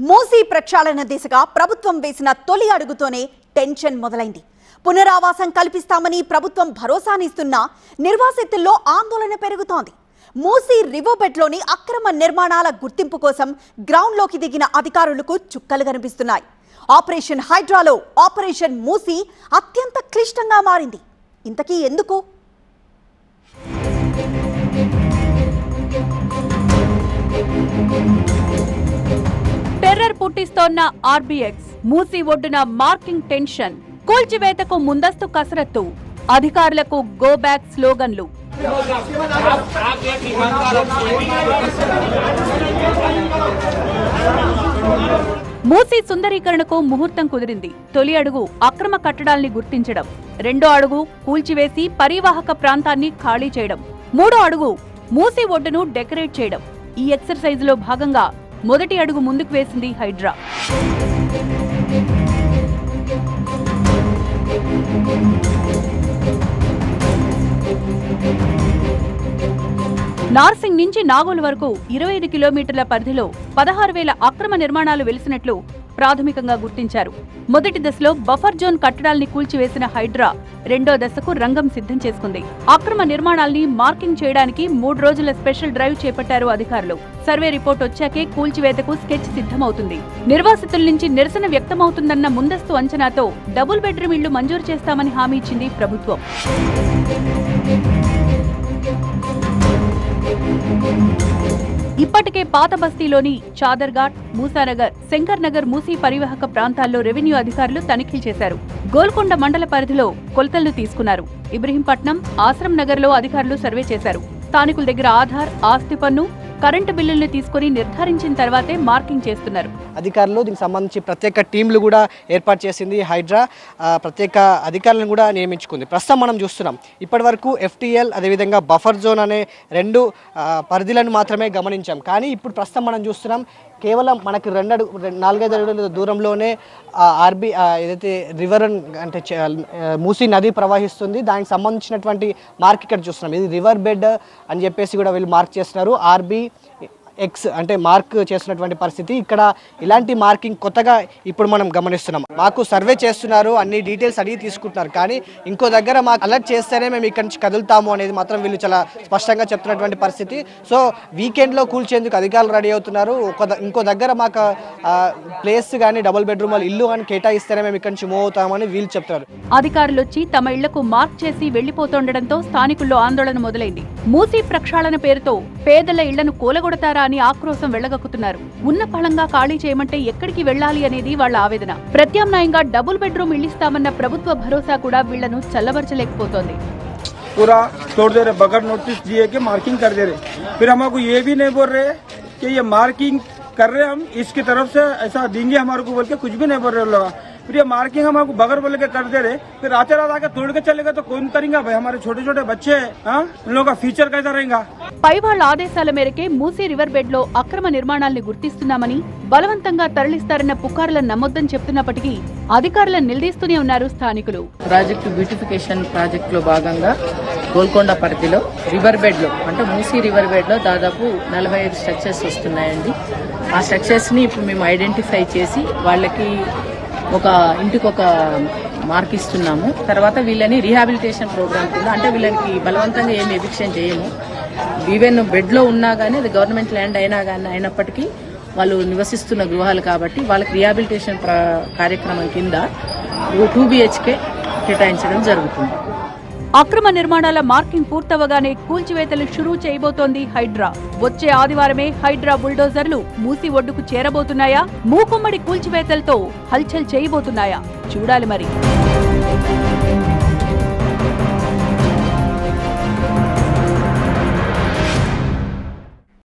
మూసీ ప్రక్షాళన దిశగా ప్రభుత్వం వేసిన తొలి అడుగుతోనే టెన్షన్ మొదలైంది. పునరావాసం కల్పిస్తామని ప్రభుత్వం భరోసానిస్తున్నా నిర్వాసితుల్లో ఆందోళన పెరుగుతోంది. మూసీ రివర్ బెడ్లోని అక్రమ నిర్మాణాల గుర్తింపు కోసం గ్రౌండ్లోకి దిగిన అధికారులకు చుక్కలు కనిపిస్తున్నాయి. ఆపరేషన్ హైడ్రాలో ఆపరేషన్ మూసీ అత్యంత క్లిష్టంగా మారింది. ఇంతకీ ఎందుకు? టెర్రర్ పుట్టిస్తోన్న ఆర్బీఎక్స్, మూసీ ఒడ్డున మార్కింగ్ టెన్షన్, కూల్చివేతకు ముందస్తు కసరత్తు, అధికారులకు గో బ్యాక్ స్లోగన్లు. మూసీ సుందరీకరణకు ముహూర్తం కుదిరింది. తొలి అడుగు అక్రమ కట్టడాల్ని గుర్తించడం, రెండో అడుగు కూల్చివేసి పరివాహక ప్రాంతాన్ని ఖాళీ చేయడం, మూడో అడుగు మూసీ ఒడ్డును డెకరేట్ చేయడం. ఈ ఎక్సర్సైజ్ లో భాగంగా మొదటి అడుగు ముందుకు వేసింది హైడ్రా. నార్సింగ్ నుంచి నాగోల్ వరకు 25 కిలోమీటర్ల పరిధిలో 16,000 అక్రమ నిర్మాణాలు వెలిసినట్లు ప్రాథమికంగా గుర్తించారు. మొదటి దశలో బఫర్ జోన్ కట్టడాల్ని కూల్చివేసిన హైడ్రా రెండో దశకు రంగం సిద్ధం చేసుకుంది. అక్రమ నిర్మాణాల్ని మార్కింగ్ చేయడానికి 3 రోజుల స్పెషల్ డ్రైవ్ చేపట్టారు అధికారులు. సర్వే రిపోర్ట్ వచ్చాకే కూల్చివేతకు స్కెచ్ సిద్ధమవుతుంది. నిర్వాసితుల నుంచి నిరసన వ్యక్తమవుతుందన్న ముందస్తు అంచనాతో డబుల్ బెడ్రూమ్ ఇళ్లు మంజూరు చేస్తామని హామీ ఇచ్చింది ప్రభుత్వం. ఇప్పటికే పాత బస్తీలోని చాదర్ఘాట్, మూసానగర్, శంకర్ నగర్ మూసీ పరివాహక ప్రాంతాల్లో రెవెన్యూ అధికారులు తనిఖీలు చేశారు. గోల్కొండ మండల పరిధిలో కొలతలు తీసుకున్నారు. ఇబ్రహీంపట్నం, ఆశ్రమ్ నగర్ లో అధికారులు సర్వే చేశారు. స్థానికుల దగ్గర ఆధార్, ఆస్తి పన్ను, కరెంటు బిల్లుల్ని తీసుకుని నిర్ధారించిన తర్వాతే మార్కింగ్ చేస్తున్నారు. అధికారులు దీనికి సంబంధించి ప్రత్యేక టీంలు కూడా ఏర్పాటు చేసింది హైడ్రా. ప్రత్యేక అధికారులను కూడా నియమించుకుంది. ప్రస్తుతం మనం చూస్తున్నాం ఇప్పటి వరకు FTL అదేవిధంగా బఫర్ జోన్ అనే 2 పరిధిలను మాత్రమే గమనించాం. కానీ ఇప్పుడు ప్రస్తుతం మనం చూస్తున్నాం కేవలం మనకి 4-5 అడుగుల దూరంలోనే ఏదైతే రివర్ అంటే మూసీ నది ప్రవహిస్తుంది. దానికి సంబంధించినటువంటి మార్క్ ఇక్కడ చూస్తున్నాం. ఇది రివర్ బెడ్ అని చెప్పేసి కూడా వీళ్ళు మార్క్ చేస్తున్నారు. RBX అంటే మార్క్ చేస్తున్నటువంటి పరిస్థితి. ఇక్కడ ఇలాంటి మార్కింగ్ కొత్తగా ఇప్పుడు మనం గమనిస్తున్నాం. మాకు సర్వే చేస్తున్నారు, అన్ని డీటెయిల్స్ అడిగి తీసుకుంటున్నారు. కానీ ఇంకో దగ్గర మాకు అలర్ట్ చేస్తేనే మేము ఇక్కడి నుంచి కదులుతాము అనేది మాత్రం వీళ్ళు చాలా స్పష్టంగా చెప్తున్నటువంటి పరిస్థితి. సో వీకెండ్లో కూల్చేందుకు అధికారులు రెడీ అవుతున్నారు. ఇంకో దగ్గర మాకు ప్లేస్ కానీ డబుల్ బెడ్రూమ్ ఇల్లు కానీ కేటాయిస్తేనే మేము ఇక్కడి నుంచి మూవ్ అవుతామని వీళ్ళు చెప్తున్నారు. అధికారులు వచ్చి తమ ఇళ్లకు మార్క్ చేసి వెళ్లిపోతుండటంతో స్థానికుల్లో ఆందోళన మొదలైంది. మూసీ ప్రక్షాళన పేరుతో పేదల ఇళ్లను కూలగొడతారా అని ఆక్రోశం వెళ్లగక్కుతున్నారు. ఉన్న ఫలంగా ఖాళీ చేయమంటే ఎక్కడికి వెళ్లాలి అనేది వాళ్ల ఆవేదన. ప్రత్యామ్నాయంగా డబుల్ బెడ్రూమ్ ఇళ్లిస్తామన్న ప్రభుత్వ భరోసా కూడా వీళ్లను చల్లబరచలేకపోతోంది. पूरा तोड़ दे रहे, बगैर नोटिस दिए के मार्किंग कर दे रहे. फिर हमको ये भी नहीं बोल रहे कि ये मार्किंग कर रहे हम इसकी तरफ से ऐसा देंगे हमारे को बोल के कुछ भी नहीं बोल रहे लोग. फिर ये मार्किंग हमको बगैर बोल के कर दे रहे. फिर रात आके तोड़ के चलेगा तो कौन करेंगे भाई? हमारे छोटे छोटे बच्चे हैं, उन लोगों का फ्यूचर कैसा रहेगा? పై వాళ్ల ఆదేశాల మేరకే మూసీ రివర్ బెడ్ లో అక్రమ నిర్మాణాల్ని గుర్తిస్తున్నామని, బలవంతంగా తరలిస్తారన్న పుకార్లను నమ్మొద్దని చెప్తున్నప్పటికీ అధికారులను నిలదీస్తూనే ఉన్నారు స్థానికులు. ప్రాజెక్టు బ్యూటిఫికేషన్ ప్రాజెక్ట్ లో భాగంగా గోల్కొండ పరిధిలో రివర్ బెడ్ లో అంటే మూసీ రివర్ బెడ్ లో దాదాపు 45 స్ట్రక్చర్స్ వస్తున్నాయండి. ఆ స్ట్రక్చర్స్ ని ఇప్పుడు మేము ఐడెంటిఫై చేసి వాళ్ళకి ఇంటికి ఒక మార్క్ ఇస్తున్నాము. తర్వాత వీళ్ళని రీహాబిలిటేషన్ ప్రోగ్రామ్ కింద అంటే వీళ్ళకి బలవంతంగా ఏమి ఎవిక్షన్ చేయము. ఈవెన్ బెడ్ లో ఉన్నా కానీ అది గవర్నమెంట్ ల్యాండ్ అయినప్పటికీ వాళ్ళు నివసిస్తున్న గృహాలు కాబట్టి వాళ్ళకి రీహాబిలిటేషన్ కార్యక్రమం కింద 2 BHK కేటాయించడం జరుగుతుంది. అక్రమ నిర్మాణాల మార్కింగ్ పూర్తవగానే కూల్చివేతలు షురూ చేయబోతోంది హైడ్రా. వచ్చే ఆదివారమే హైడ్రా బుల్డోజర్లు మూసీ ఒడ్డుకు చేరబోతున్నాయా? మూకుమ్మడి కూల్చివేతలతో హల్చల్ చేయబోతున్నాయా? చూడాలి మరి.